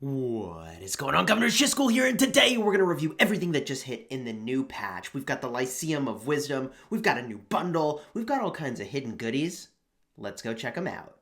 What is going on, Governor Chisgule here, and today we're going to review everything that just hit in the new patch. We've got the Lyceum of Wisdom, we've got a new bundle, we've got all kinds of hidden goodies. Let's go check them out.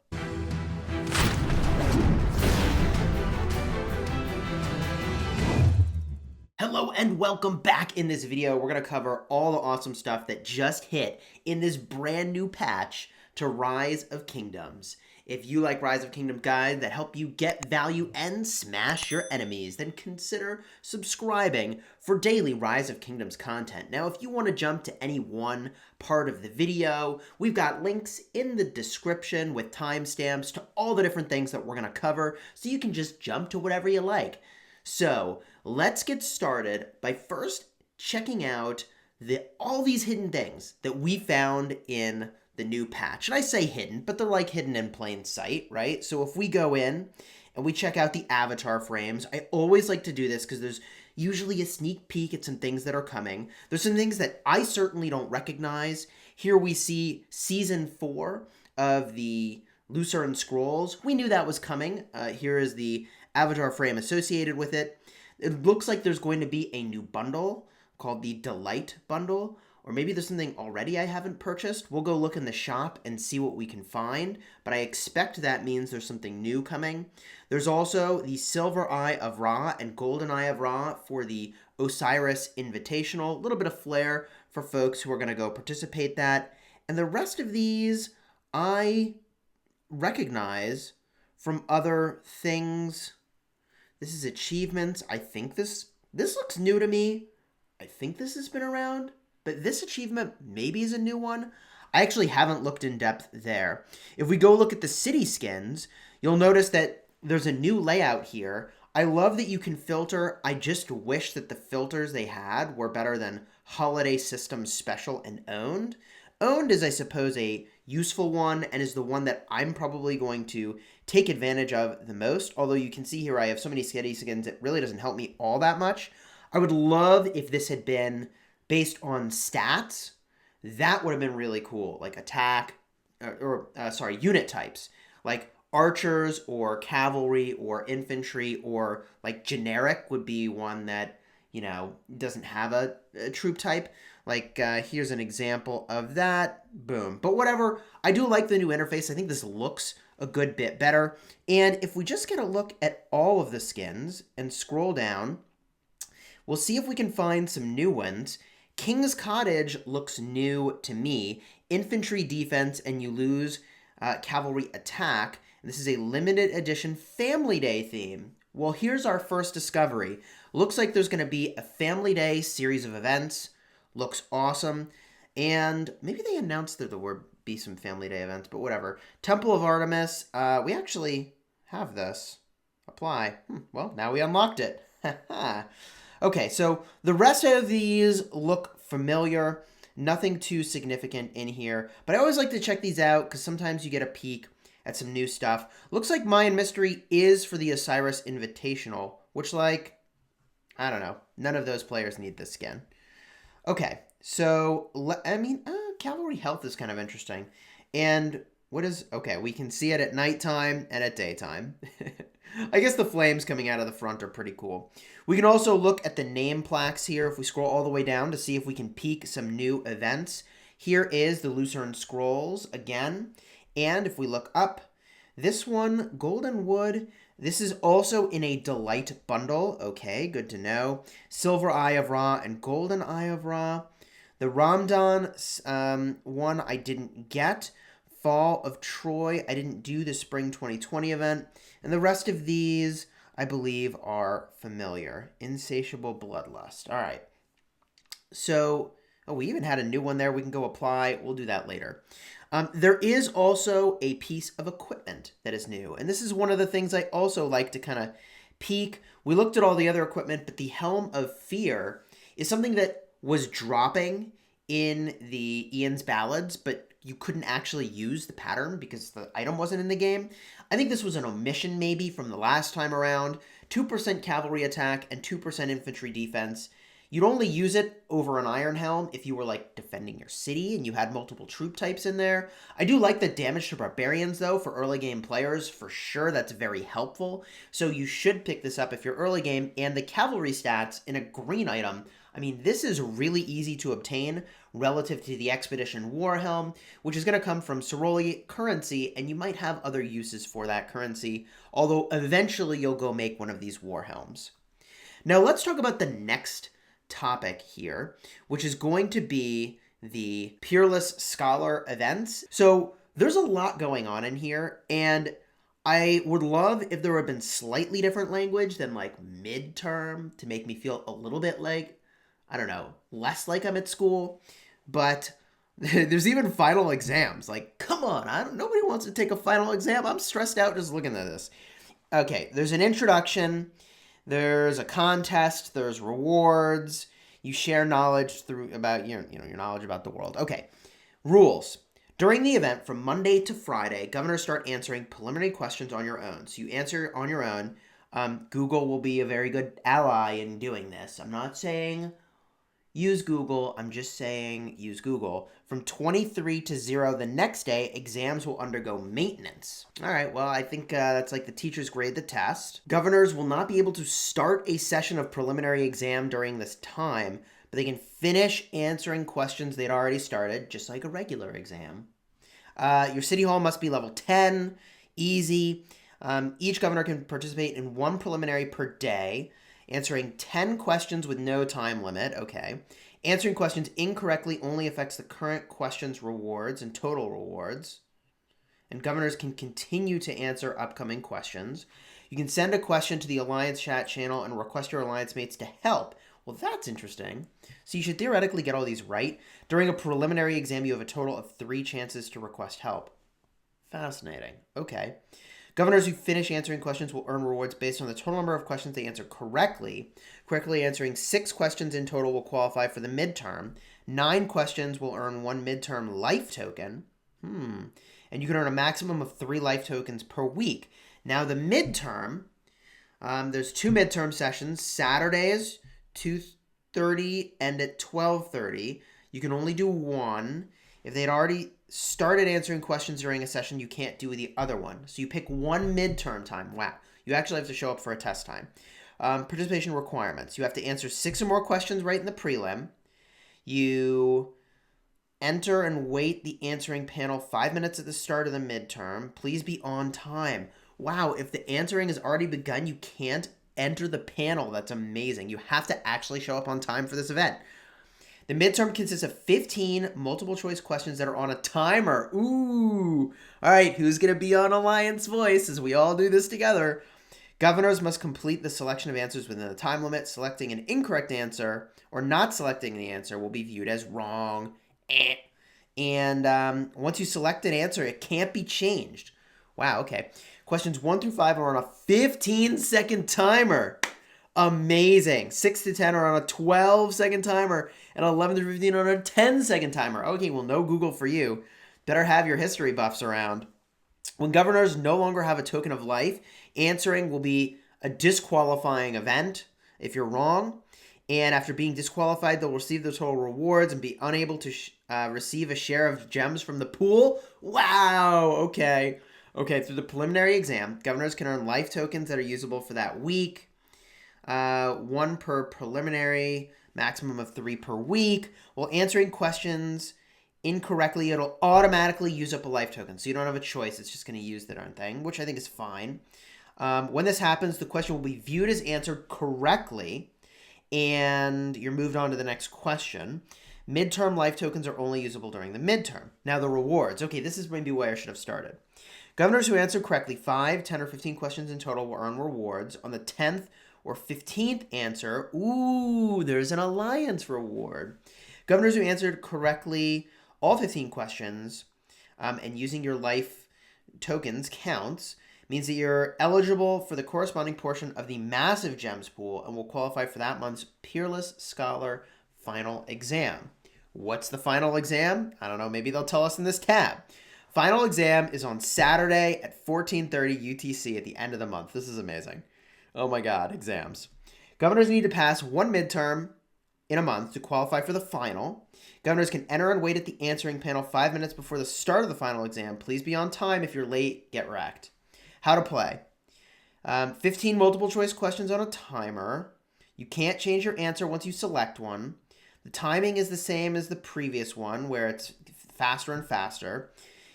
Hello and welcome back. In this video, we're going to cover all the awesome stuff that just hit in this brand new patch to Rise of Kingdoms. If you like Rise of Kingdoms guides that help you get value and smash your enemies, then consider subscribing for daily Rise of Kingdoms content. Now, if you want to jump to any one part of the video, we've got links in the description with timestamps to all the different things that we're going to cover, so you can just jump to whatever you like. So, let's get started by first checking out all these hidden things that we found in the new patch. And I say hidden, but they're like hidden in plain sight, right? So if we go in and we check out the avatar frames, I always like to do this because there's usually a sneak peek at some things that are coming. There's some things that I certainly don't recognize. Here we see Season 4 of the Lucerne Scrolls. We knew that was coming. Here is the avatar frame associated with it. It looks like there's going to be a new bundle called the Delight Bundle, or maybe there's something already I haven't purchased. We'll go look in the shop and see what we can find, but I expect that means there's something new coming. There's also the Silver Eye of Ra and Golden Eye of Ra for the Osiris Invitational. A little bit of flair for folks who are going to go participate that. And the rest of these I recognize from other things. This is achievements. I think this looks new to me. I think this has been around. But this achievement maybe is a new one. I actually haven't looked in depth there. If we go look at the city skins, you'll notice that there's a new layout here. I love that you can filter. I just wish that the filters they had were better than Holiday System Special and Owned. Owned is, I suppose, a useful one and is the one that I'm probably going to take advantage of the most. Although you can see here I have so many city skins, it really doesn't help me all that much. I would love if this had been based on stats. That would have been really cool, like attack, unit types, like archers or cavalry or infantry, or like generic would be one that, doesn't have a troop type. Like here's an example of that, boom. But whatever, I do like the new interface. I think this looks a good bit better. And if we just get a look at all of the skins and scroll down, we'll see if we can find some new ones. King's Cottage looks new to me. Infantry defense, and you lose cavalry attack. And this is a limited edition Family Day theme. Well, here's our first discovery. Looks like there's going to be a Family Day series of events. Looks awesome. And maybe they announced that there would be some Family Day events, but whatever. Temple of Artemis. We actually have this. Apply. Well, now we unlocked it. Okay, so the rest of these look familiar. Nothing too significant in here. But I always like to check these out because sometimes you get a peek at some new stuff. Looks like Mayan Mystery is for the Osiris Invitational, which, I don't know. None of those players need this skin. Okay, so, Cavalry Health is kind of interesting. And we can see it at nighttime and at daytime. I guess the flames coming out of the front are pretty cool. We can also look at the name plaques here if we scroll all the way down to see if we can peek some new events. Here is the Lucerne Scrolls again. And if we look up, this one, Golden Wood, this is also in a Delight bundle. Okay, good to know. Silver Eye of Ra and Golden Eye of Ra. The Ramadan one I didn't get. Fall of Troy, I didn't do the Spring 2020 event. And the rest of these, I believe, are familiar. Insatiable Bloodlust. All right. So, we even had a new one there. We can go apply. We'll do that later. There is also a piece of equipment that is new. And this is one of the things I also like to kind of peek. We looked at all the other equipment, but the Helm of Fear is something that was dropping in the Ian's Ballads, but you couldn't actually use the pattern because the item wasn't in the game. I think this was an omission maybe from the last time around. 2% cavalry attack and 2% infantry defense. You'd only use it over an iron helm if you were like defending your city and you had multiple troop types in there. I do like the damage to barbarians though for early game players. For sure, that's very helpful. So you should pick this up if you're early game. And the cavalry stats in a green item, I mean, this is really easy to obtain relative to the Expedition War Helm, which is going to come from Ceroli currency, and you might have other uses for that currency, although eventually you'll go make one of these war helms. Now let's talk about the next topic here, which is going to be the Peerless Scholar events. So there's a lot going on in here, and I would love if there had been slightly different language than like midterm to make me feel a little bit like, I don't know, less like I'm at school. But there's even final exams. Like, come on, nobody wants to take a final exam. I'm stressed out just looking at this. Okay, there's an introduction. There's a contest, there's rewards, you share knowledge about your knowledge about the world. Okay, rules. During the event from Monday to Friday, governors start answering preliminary questions on your own. So you answer on your own. Google will be a very good ally in doing this. I'm not saying use Google, I'm just saying use Google. From 23 to 0 the next day, exams will undergo maintenance. All right, well, I think that's like the teachers grade the test. Governors will not be able to start a session of preliminary exam during this time, but they can finish answering questions they'd already started, just like a regular exam. Your city hall must be level 10, easy. Each governor can participate in one preliminary per day. Answering 10 questions with no time limit. Okay. Answering questions incorrectly only affects the current question's rewards and total rewards. And governors can continue to answer upcoming questions. You can send a question to the Alliance chat channel and request your alliance mates to help. Well, that's interesting. So you should theoretically get all these right. During a preliminary exam, you have a total of 3 chances to request help. Fascinating. Okay. Governors who finish answering questions will earn rewards based on the total number of questions they answer correctly. Correctly answering 6 questions in total will qualify for the midterm. 9 questions will earn 1 midterm life token. And you can earn a maximum of 3 life tokens per week. Now the midterm, there's 2 midterm sessions, Saturdays, 2:30 and at 12:30. You can only do one. If they'd already started answering questions during a session, you can't do the other one. So you pick one midterm time. Wow. You actually have to show up for a test time. Participation requirements. You have to answer 6 or more questions right in the prelim. You enter and wait the answering panel 5 minutes at the start of the midterm. Please be on time. Wow, if the answering has already begun, you can't enter the panel. That's amazing. You have to actually show up on time for this event. The midterm consists of 15 multiple choice questions that are on a timer. Ooh. All right, who's going to be on Alliance Voice as we all do this together? Governors must complete the selection of answers within the time limit. Selecting an incorrect answer or not selecting the answer will be viewed as wrong. And once you select an answer, it can't be changed. Wow, okay. Questions 1 through 5 are on a 15-second timer. Amazing. 6 to 10 are on a 12-second timer, and 11 to 15 on a 10-second timer. Okay, well, no Google for you. Better have your history buffs around. When governors no longer have a token of life, answering will be a disqualifying event if you're wrong. And after being disqualified, they'll receive the total rewards and be unable to receive a share of gems from the pool. Wow, okay. Okay, through the preliminary exam, governors can earn life tokens that are usable for that week. 1 per preliminary, maximum of 3 per week. While answering questions incorrectly, it'll automatically use up a life token. So you don't have a choice. It's just going to use the darn thing, which I think is fine. When this happens, the question will be viewed as answered correctly, and you're moved on to the next question. Midterm life tokens are only usable during the midterm. Now the rewards. Okay, this is maybe where I should have started. Governors who answer correctly 5, 10, or 15 questions in total will earn rewards. On the 10th or 15th answer, ooh, there's an alliance reward. Governors who answered correctly all 15 questions and using your life tokens counts means that you're eligible for the corresponding portion of the massive gems pool and will qualify for that month's Peerless Scholar final exam. What's the final exam? I don't know. Maybe they'll tell us in this tab. Final exam is on Saturday at 14:30 UTC at the end of the month. This is amazing. Oh my God, exams. Governors need to pass 1 midterm, in a month to qualify for the final. Governors can enter and wait at the answering panel 5 minutes before the start of the final exam. Please be on time. If you're late, get wrecked. How to play. 15 multiple choice questions on a timer. You can't change your answer once you select one. The timing is the same as the previous one, where it's faster and faster.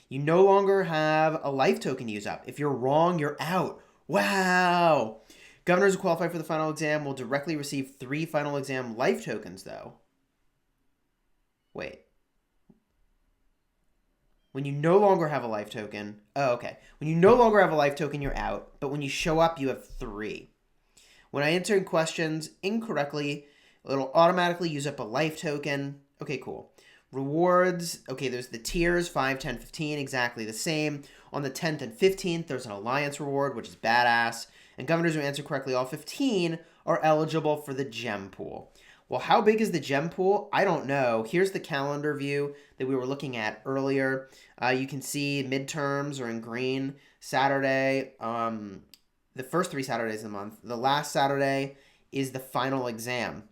You no longer have a life token to use up. If you're wrong, you're out. Wow! Governors who qualify for the final exam will directly receive 3 final exam life tokens, though. Wait. When you no longer have a life token... Oh, okay. When you no longer have a life token, you're out. But when you show up, you have 3. When I answer questions incorrectly, it'll automatically use up a life token. Okay, cool. Rewards. Okay, there's the tiers, 5, 10, 15, exactly the same. On the 10th and 15th, there's an alliance reward, which is badass. And governors who answer correctly all 15 are eligible for the gem pool. Well, how big is the gem pool? I don't know. Here's the calendar view that we were looking at earlier. You can see midterms are in green. Saturday, the first 3 Saturdays of the month. The last Saturday is the final exam.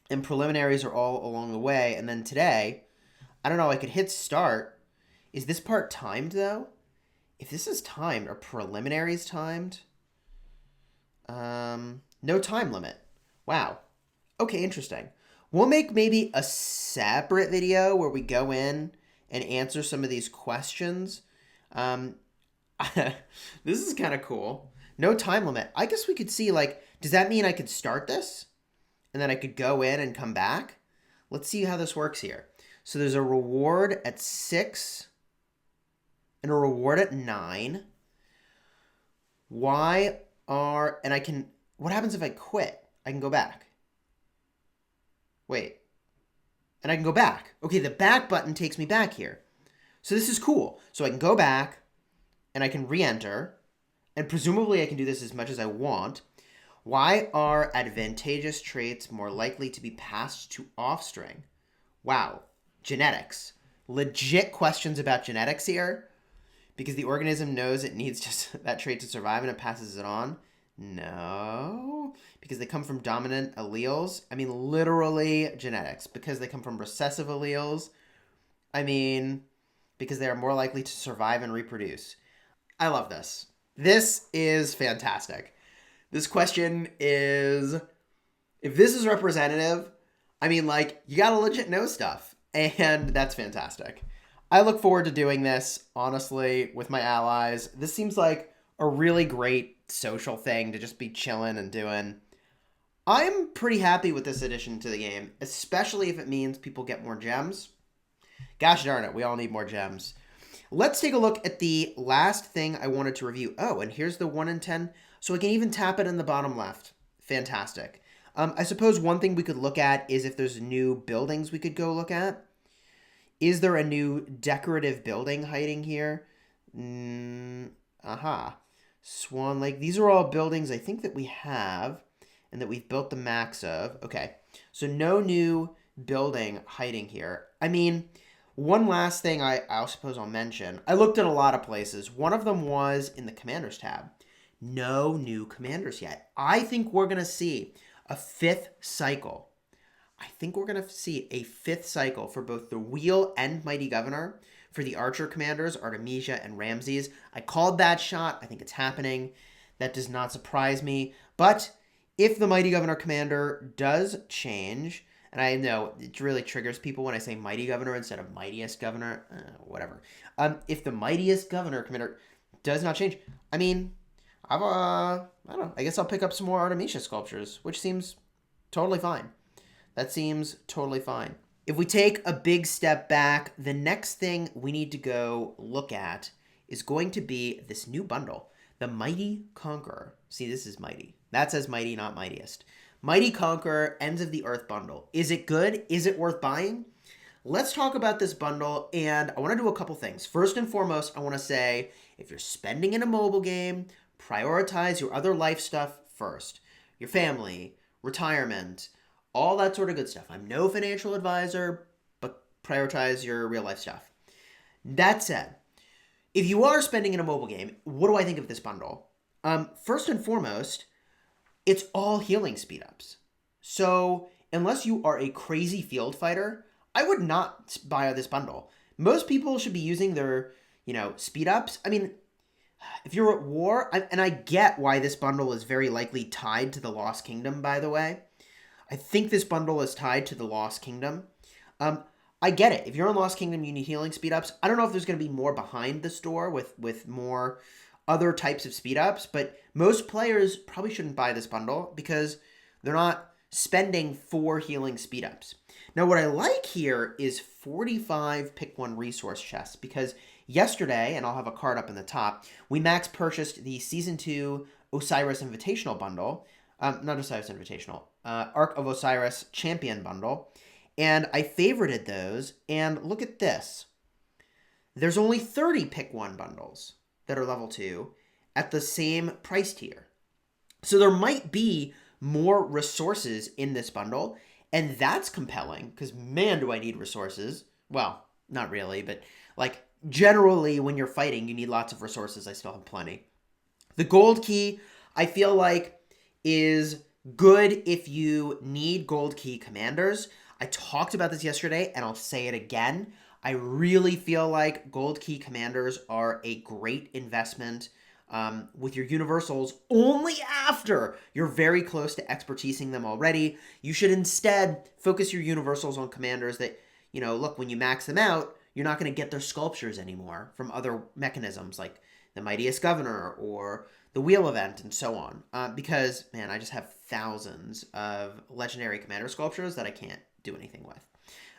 And preliminaries are all along the way. And then today, I don't know, I could hit start. Is this part timed, though? If this is timed, are preliminaries timed? No time limit. Wow. Okay, interesting. We'll make maybe a separate video where we go in and answer some of these questions. This is kind of cool. No time limit. I guess we could see, like, does that mean I could start this? And then I could go in and come back? Let's see how this works here. So there's a reward at 6 and a reward at 9. And I can, what happens if I quit? I can go back. Wait. And I can go back. Okay, the back button takes me back here. So this is cool. So I can go back and I can re-enter. And presumably I can do this as much as I want. Why are advantageous traits more likely to be passed to offspring? Wow. Genetics. Legit questions about genetics here. Because the organism knows it needs just that trait to survive and it passes it on. No. Because they come from dominant alleles. I mean, literally genetics. Because they come from recessive alleles. I mean, because they are more likely to survive and reproduce. I love this. This is fantastic. This question is, if this is representative, I mean, like, you gotta legit know stuff. And that's fantastic. I look forward to doing this, honestly, with my allies. This seems like a really great social thing to just be chilling and doing. I'm pretty happy with this addition to the game, especially if it means people get more gems. Gosh darn it, we all need more gems. Let's take a look at the last thing I wanted to review. Oh, and here's the 1 in 10. So I can even tap it in the bottom left. Fantastic. I suppose one thing we could look at is if there's new buildings we could go look at. Is there a new decorative building hiding here? Swan Lake. These are all buildings I think that we have and that we've built the max of. Okay, so no new building hiding here. I mean, one last thing I suppose I'll mention. I looked at a lot of places. One of them was in the Commanders tab. No new commanders yet. I think we're going to see a 5th cycle. I think we're going to see a 5th cycle for both the Wheel and Mighty Governor. For the Archer commanders, Artemisia and Ramses. I called that shot. I think it's happening. That does not surprise me. But if the Mighty Governor commander does change, and I know it really triggers people when I say Mighty Governor instead of Mightiest Governor, whatever. If the Mightiest Governor commander does not change, I mean, I don't know. I guess I'll pick up some more Artemisia sculptures, which seems totally fine. That seems totally fine. If we take a big step back, the next thing we need to go look at is going to be this new bundle, the Mighty Conqueror. See, this is Mighty. That says Mighty, not Mightiest. Mighty Conqueror, Ends of the Earth bundle. Is it good? Is it worth buying? Let's talk about this bundle, and I want to do a couple things. First and foremost, I want to say, if you're spending in a mobile game, prioritize your other life stuff first. Your family, retirement, all that sort of good stuff. I'm no financial advisor, but prioritize your real life stuff. That said, if you are spending in a mobile game, what do I think of this bundle? First and foremost, it's all healing speed ups. So unless you are a crazy field fighter, I would not buy this bundle. Most people should be using their, speed ups. I mean, if you're at war, and I get why this bundle is very likely tied to the Lost Kingdom, by the way. I think this bundle is tied to the Lost Kingdom. I get it. If you're in Lost Kingdom, you need healing speed ups. I don't know if there's going to be more behind the store with more other types of speed ups, but most players probably shouldn't buy this bundle because they're not spending 4 healing speed ups. Now, what I like here is 45 pick 1 resource chests because yesterday, and I'll have a card up in the top, we max purchased the Season 2 Osiris Invitational bundle. Not Osiris Invitational, Ark of Osiris Champion bundle. And I favorited those, and look at this. There's only 30 pick 1 bundles that are level 2 at the same price tier. So there might be more resources in this bundle, and that's compelling, because man, do I need resources. Well, not really, but like generally when you're fighting, you need lots of resources. I still have plenty. The gold key, I feel like, is good if you need gold key commanders. I talked about this yesterday, and I'll say it again. I really feel like gold key commanders are a great investment with your universals only after you're very close to expertising them already. You should instead focus your universals on commanders that, look, when you max them out, you're not going to get their sculptures anymore from other mechanisms like the Mightiest Governor or the Wheel event and so on. Because, man, I just have thousands of legendary commander sculptures that I can't do anything with.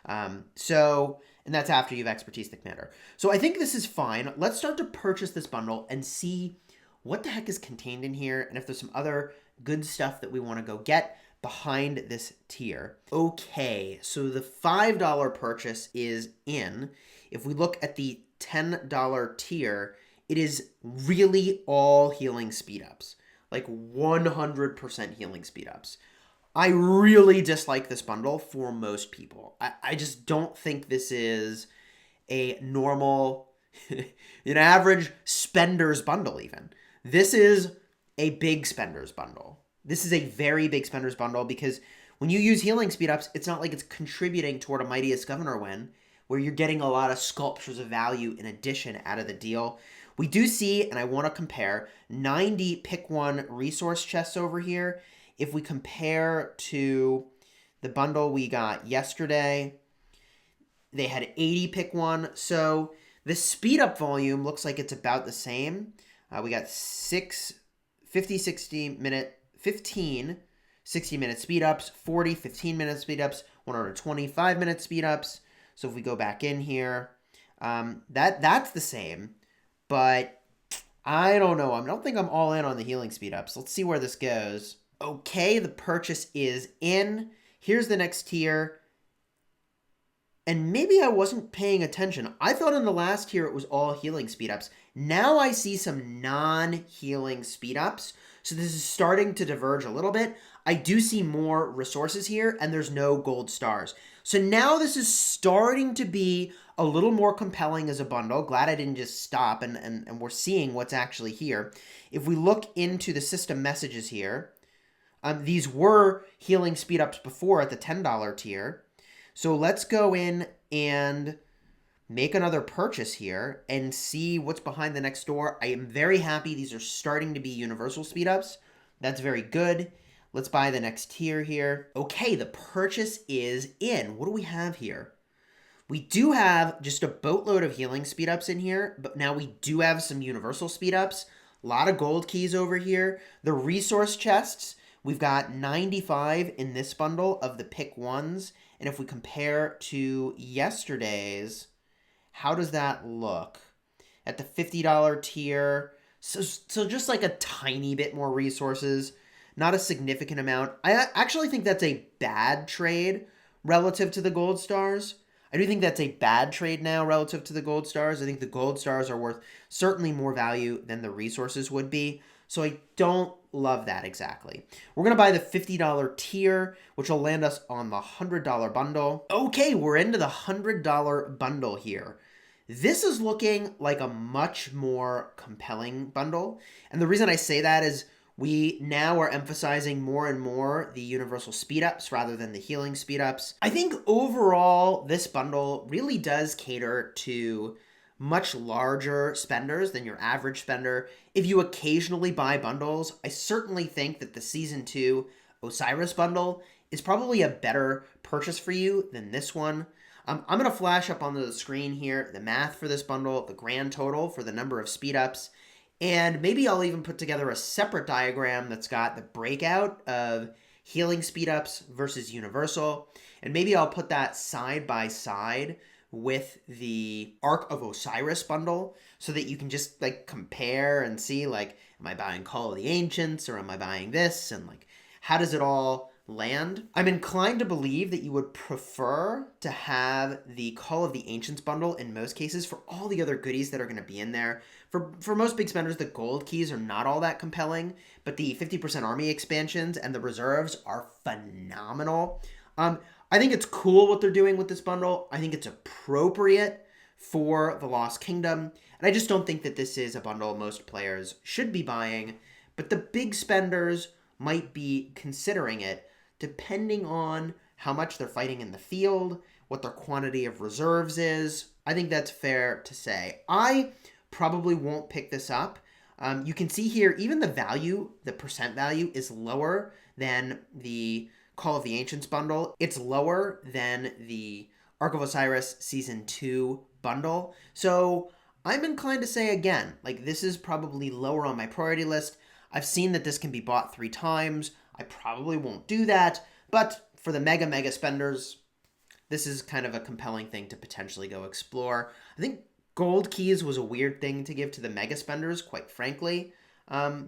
And that's after you've expertised the commander. So I think this is fine. Let's start to purchase this bundle and see what the heck is contained in here and if there's some other good stuff that we want to go get behind this tier. Okay, so the $5 purchase is in. If we look at the $10 tier, it is really all healing speed ups, like 100% healing speed ups. I really dislike this bundle for most people. I just don't think this is a normal, an average spender's bundle even. This is a big spender's bundle. This is a very big spender's bundle because when you use healing speed ups, it's not like it's contributing toward a Mightiest Governor win where you're getting a lot of sculptures of value in addition out of the deal. We do see, and I want to compare, 90 pick 1 resource chests over here. If we compare to the bundle we got yesterday, they had 80 pick 1. So the speed up volume looks like it's about the same. We got 15 60-minute speed ups, 40 15-minute speed ups, 125-minute speed ups. So if we go back in here, that's the same. But I don't know. I don't think I'm all in on the healing speed ups. Let's see where this goes. Okay, the purchase is in. Here's the next tier. And maybe I wasn't paying attention. I thought in the last tier it was all healing speed ups. Now I see some non-healing speed ups. So this is starting to diverge a little bit. I do see more resources here, and there's no gold stars. So now this is starting to be a little more compelling as a bundle. Glad I didn't just stop, and we're seeing what's actually here. If we look into the system messages here, these were healing speed ups before at the $10 tier. So let's go in and make another purchase here and see what's behind the next door. I am very happy these are starting to be universal speed ups. That's very good. Let's buy the next tier here. Okay, the purchase is in. What do we have here? We do have just a boatload of healing speed ups in here, but now we do have some universal speed ups. A lot of gold keys over here. The resource chests, we've got 95 in this bundle of the pick 1s. And if we compare to yesterday's, how does that look? At the $50 tier, so just like a tiny bit more resources, not a significant amount. I actually think that's a bad trade relative to the gold stars. I do think that's a bad trade now relative to the gold stars. I think the gold stars are worth certainly more value than the resources would be. So I don't love that exactly. We're going to buy the $50 tier, which will land us on the $100 bundle. Okay, we're into the $100 bundle here. This is looking like a much more compelling bundle. And the reason I say that is We now are emphasizing more and more the universal speed ups rather than the healing speed ups. I think overall, this bundle really does cater to much larger spenders than your average spender. If you occasionally buy bundles, I certainly think that the Season 2 Osiris bundle is probably a better purchase for you than this one. I'm going to flash up on the screen here the math for this bundle, the grand total for the number of speed ups, and maybe I'll even put together a separate diagram that's got the breakout of healing speed ups versus universal. And maybe I'll put that side by side with the Ark of Osiris bundle so that you can just like compare and see like, am I buying Call of the Ancients or am I buying this? And like, how does it all land? I'm inclined to believe that you would prefer to have the Call of the Ancients bundle in most cases for all the other goodies that are going to be in there. For most big spenders, the gold keys are not all that compelling, but the 50% army expansions and the reserves are phenomenal. I think it's cool what they're doing with this bundle. I think it's appropriate for the Lost Kingdom, and I just don't think that this is a bundle most players should be buying, but the big spenders might be considering it depending on how much they're fighting in the field, what their quantity of reserves is. I think that's fair to say. I probably won't pick this up. You can see here, even the value, the percent value is lower than the Call of the Ancients bundle. It's lower than the Ark of Osiris Season 2 bundle. So I'm inclined to say again, like this is probably lower on my priority list. I've seen that this can be bought 3 times. I probably won't do that. But for the mega spenders, this is kind of a compelling thing to potentially go explore. I think gold keys was a weird thing to give to the mega spenders, quite frankly. I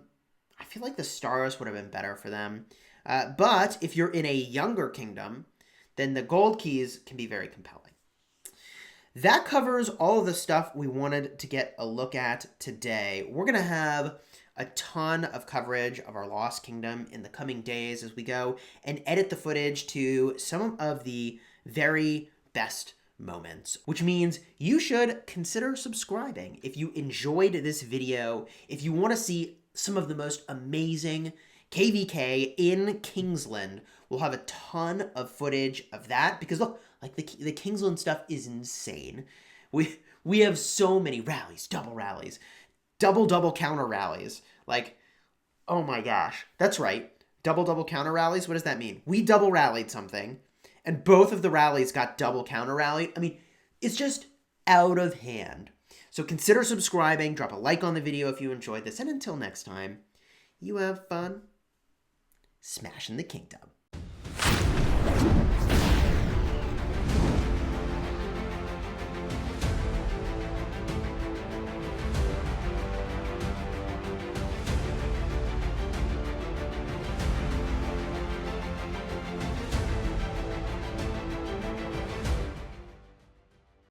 feel like the stars would have been better for them. But if you're in a younger kingdom, then the gold keys can be very compelling. That covers all of the stuff we wanted to get a look at today. We're going to have a ton of coverage of our Lost Kingdom in the coming days as we go and edit the footage to some of the very best moments, which means you should consider subscribing if you enjoyed this video, if you want to see some of the most amazing KVK in Kingsland. We'll have a ton of footage of that because look, like the Kingsland stuff is insane. We have so many rallies, double counter rallies. Like, oh my gosh, that's right. Double counter rallies. What does that mean? We double rallied something and both of the rallies got double counter rallied. I mean, it's just out of hand. So consider subscribing, drop a like on the video if you enjoyed this, and until next time, you have fun smashing the kingdom.